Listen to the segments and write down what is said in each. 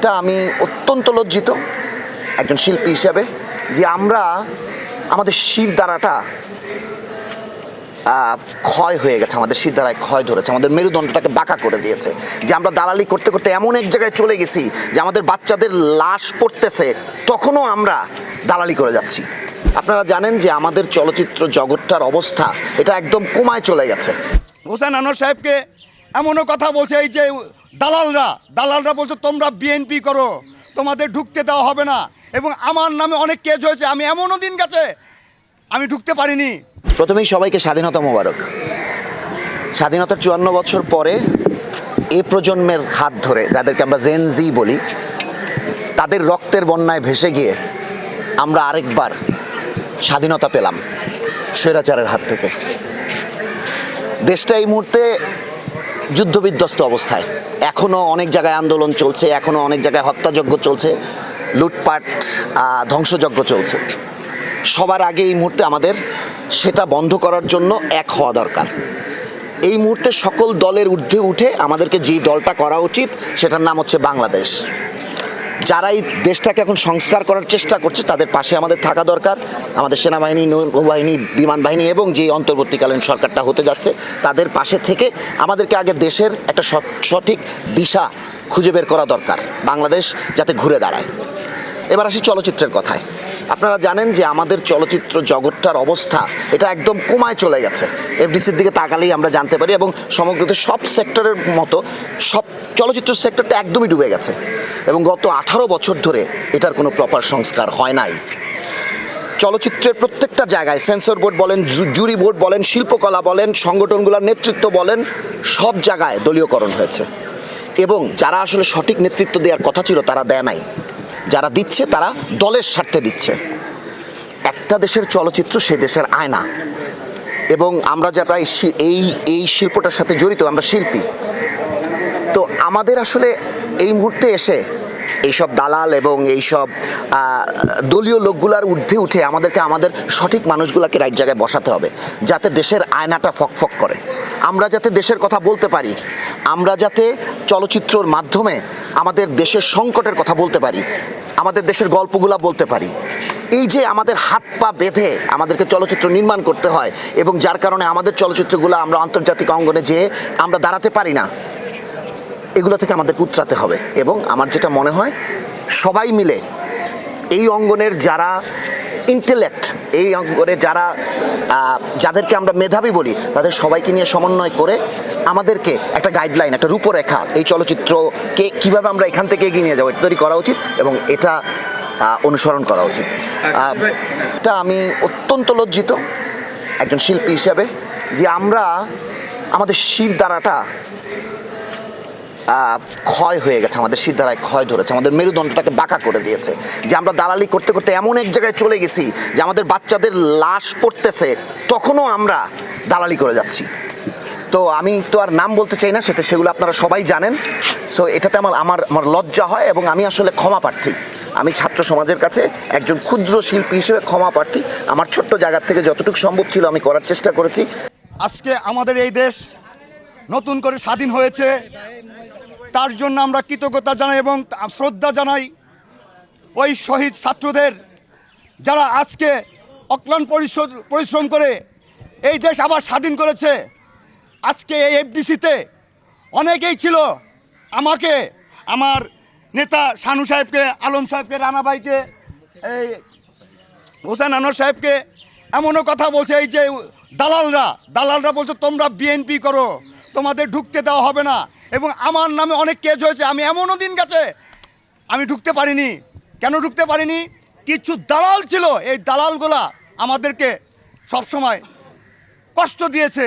এটা আমি অত্যন্ত লজ্জিত একজন শিল্পী হিসেবে যে আমরা আমাদের শিরদাঁড়াটা ক্ষয় হয়ে গেছে, আমাদের শিরদাঁড়ায় ক্ষয় ধরেছে, আমাদের মেরুদণ্ডটাকে বাঁকা করে দিয়েছে। যে আমরা দালালি করতে করতে এমন এক জায়গায় চলে গেছি যে আমাদের বাচ্চাদের লাশ পড়তেছে, তখনও আমরা দালালি করে যাচ্ছি। আপনারা জানেন যে আমাদের চলচ্চিত্র জগৎটার অবস্থা এটা একদম কমায় চলে গেছে। হোসেন আনোয়ার সাহেবকে এমনও কথা বলছে, এই যে দালালরা বলছে তোমরা বিএনপি করো, তোমাদের ঢুকতে দেওয়া হবে না, এবং আমার নামে অনেক কেস হয়েছে, আমি এমনও দিন গেছে আমি ঢুকতে পারিনি। প্রথমেই সবাইকে স্বাধীনতা মোবারক। স্বাধীনতার 54 বছর পরে এ প্রজন্মের হাত ধরে, যাদেরকে আমরা জেন জি বলি, তাদের রক্তের বন্যায় ভেসে গিয়ে আমরা আরেকবার স্বাধীনতা পেলাম স্বৈরাচারের হাত থেকে। দেশটা এই মুহূর্তে যুদ্ধবিধ্বস্ত অবস্থায়, এখনও অনেক জায়গায় আন্দোলন চলছে, এখনও অনেক জায়গায় হত্যাযজ্ঞ চলছে, লুটপাট ধ্বংসযজ্ঞ চলছে। সবার আগে এই মুহূর্তে আমাদের সেটা বন্ধ করার জন্য এক হওয়া দরকার। এই মুহূর্তে সকল দলের ঊর্ধ্বে উঠে আমাদেরকে যে দলটা করা উচিত সেটার নাম হচ্ছে বাংলাদেশ। যারা এই দেশটাকে এখন সংস্কার করার চেষ্টা করছে তাদের পাশে আমাদের থাকা দরকার। আমাদের সেনাবাহিনী, নৌবাহিনী, বিমান বাহিনী এবং যে অন্তর্বর্তীকালীন সরকারটা হতে যাচ্ছে তাদের পাশে থেকে আমাদেরকে আগে দেশের একটা সঠিক দিশা খুঁজে বের করা দরকার, বাংলাদেশ যাতে ঘুরে দাঁড়ায়। এবার আসি চলচ্চিত্রের কথায়। আপনারা জানেন যে আমাদের চলচ্চিত্র জগৎটার অবস্থা এটা একদম কমায় চলে গেছে। এফডিসির দিকে তাকালেই আমরা জানতে পারি, এবং সমগ্র সব সেক্টরের মতো সব চলচ্চিত্র সেক্টরটা একদমই ডুবে গেছে, এবং গত 18 বছর ধরে এটার কোনো প্রপার সংস্কার হয় নাই। চলচ্চিত্রের প্রত্যেকটা জায়গায় সেন্সর বোর্ড বলেন, জুরি বোর্ড বলেন, শিল্পকলা বলেন, সংগঠনগুলোর নেতৃত্ব বলেন, সব জায়গায় দলীয়করণ হয়েছে, এবং যারা আসলে সঠিক নেতৃত্ব দেওয়ার কথা ছিল তারা দেয় নাই। যারা দিচ্ছে তারা দলের স্বার্থে দিচ্ছে। একটা দেশের চলচ্চিত্র সেই দেশের আয়না, এবং আমরা যারা এই শিল্পটার সাথে জড়িত, আমরা শিল্পী। তো আমাদের আসলে এই মুহূর্তে এসে এইসব দালাল এবং এইসব দলীয় লোকগুলার ঊর্ধ্বে উঠে আমাদেরকে আমাদের সঠিক মানুষগুলোকে রাইট জায়গায় বসাতে হবে, যাতে দেশের আয়নাটা ফকফক করে, আমরা যাতে দেশের কথা বলতে পারি, আমরা যাতে চলচ্চিত্রর মাধ্যমে আমাদের দেশের সংকটের কথা বলতে পারি, আমাদের দেশের গল্পগুলা বলতে পারি। এই যে আমাদের হাত পা বেঁধে আমাদেরকে চলচ্চিত্র নির্মাণ করতে হয়, এবং যার কারণে আমাদের চলচ্চিত্রগুলো আমরা আন্তর্জাতিক অঙ্গনে যেয়ে আমরা দাঁড়াতে পারি না, এগুলো থেকে আমাদের উতরাতে হবে। এবং আমার যেটা মনে হয় সবাই মিলে এই অঙ্গনের যারা ইন্টেলেক্ট, এই অঙ্গনে যাদেরকে আমরা মেধাবী বলি, তাদের সবাইকে নিয়ে সমন্বয় করে আমাদেরকে একটা গাইডলাইন, একটা রূপরেখা, এই চলচ্চিত্রকে কীভাবে আমরা এখান থেকে এগিয়ে নিয়ে যাবো এটা তৈরি করা উচিত, এবং এটা অনুসরণ করা উচিত। এটা আমি অত্যন্ত লজ্জিত একজন শিল্পী হিসেবে যে আমরা আমাদের শিরদাঁড়াটা ক্ষয় হয়ে গেছে, আমাদের শিরদাঁড়ায় ক্ষয় ধরেছে, আমাদের মেরুদণ্ডটাকে বাঁকা করে দিয়েছে। যে আমরা দালালি করতে করতে এমন এক জায়গায় চলে গেছি যে আমাদের বাচ্চাদের লাশ পড়তেছে, তখনও আমরা দালালি করে যাচ্ছি। তো আমি তো আর নাম বলতে চাই না, সেগুলো আপনারা সবাই জানেন। সো এটাতে আমার লজ্জা হয়, এবং আমি আসলে ক্ষমা প্রার্থী। আমি ছাত্র সমাজের কাছে একজন ক্ষুদ্র শিল্পী হিসেবে ক্ষমা প্রার্থী। আমার ছোট্ট জায়গার থেকে যতটুকু সম্ভব ছিল আমি করার চেষ্টা করেছি। আজকে আমাদের এই দেশ নতুন করে স্বাধীন হয়েছে, তার জন্য আমরা কৃতজ্ঞতা জানাই এবং শ্রদ্ধা জানাই ওই শহীদ ছাত্রদের, যারা আজকে অক্লান্ত পরিশ্রম করে এই দেশ আবার স্বাধীন করেছে। আজকে এই এফডিসিতে অনেকেই ছিল, আমাকে, আমার নেতা শানু সাহেবকে, আলম সাহেবকে, রানা ভাইকে, এই হোসেন আনোয়ার সাহেবকে এমনও কথা বলছে, এই যে দালালরা বলছে তোমরা বিএনপি করো, তোমাদের ঢুকতে দেওয়া হবে না, এবং আমার নামে অনেক কেস হয়েছে, আমি এমনও দিন গেছে আমি ঢুকতে পারিনি। কেন ঢুকতে পারিনি? কিছু দালাল ছিল, এই দালালগুলা আমাদেরকে সবসময় কষ্ট দিয়েছে।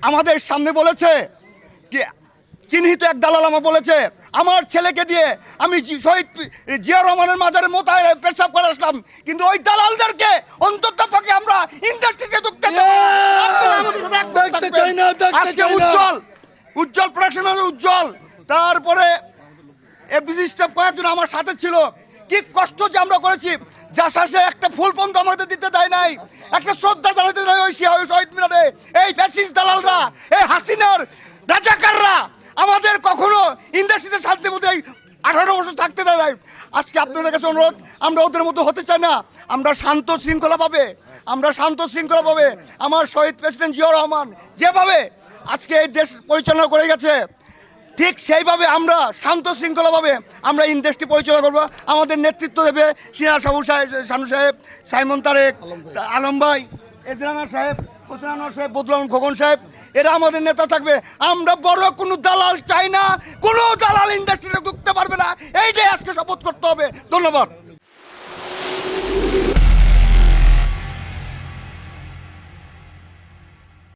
আমাদের সামনে বলেছে কি, চিহ্নিত এক দালাল আমার বলেছে আমার ছেলেকে দিয়ে আমি শহীদ জিয়া রহমানের মাজারে মোতায় পেশাব করে আসলাম, কিন্তু ওই দালালদেরকে অন্তত পক্ষে আমরা ইন্ডাস্ট্রিতে ঢুকতে উজ্জ্বল প্রোডাকশনের উজ্জ্বল, তারপরে এফডিসি স্টাফ কয়েকজন আমার সাথে ছিল। কি কষ্ট যে আমরা করেছি, যা শেষে একটা ফুল পর্যন্ত আমাদের দিতে দেয় নাই, একটা শ্রদ্ধা জানাতে দেয় ওই শহীদ মিনারে। এই ফ্যাসিস্ট দালালরা, এই হাসিনার রাজাকাররা আমাদের কখনো ইন্ডাস্ট্রিতে শান্তি মতো 18 বছর থাকতে দেয় নাই। আজকে আপনাদের কাছে অনুরোধ, আমরা ওদের মতো হতে চাই না। আমরা শান্ত শৃঙ্খলাভাবে আমার শহীদ প্রেসিডেন্ট জিয়াউর রহমান যেভাবে আজকে এই দেশ পরিচালনা করে গেছে, ঠিক সেইভাবে আমরা শান্ত শৃঙ্খলাভাবে আমরা এই দেশটি পরিচালনা করবো। আমাদের নেতৃত্ব দেবে সিনা সাহু সাহেব, শানু সাহেব, সাইমন তারেক, আলম ভাই, এজরানা সাহেব, হোসেন আনোয়ার সাহেব, বদরুল খোকন সাহেব, এরা আমাদের নেতা থাকবে। আমরা বড় কোনো দালাল চাই না, কোনো দালাল ইন্ডাস্ট্রিতে ঢুকতে পারবে না, এইটাই আজকে শপথ করতে হবে। ধন্যবাদ।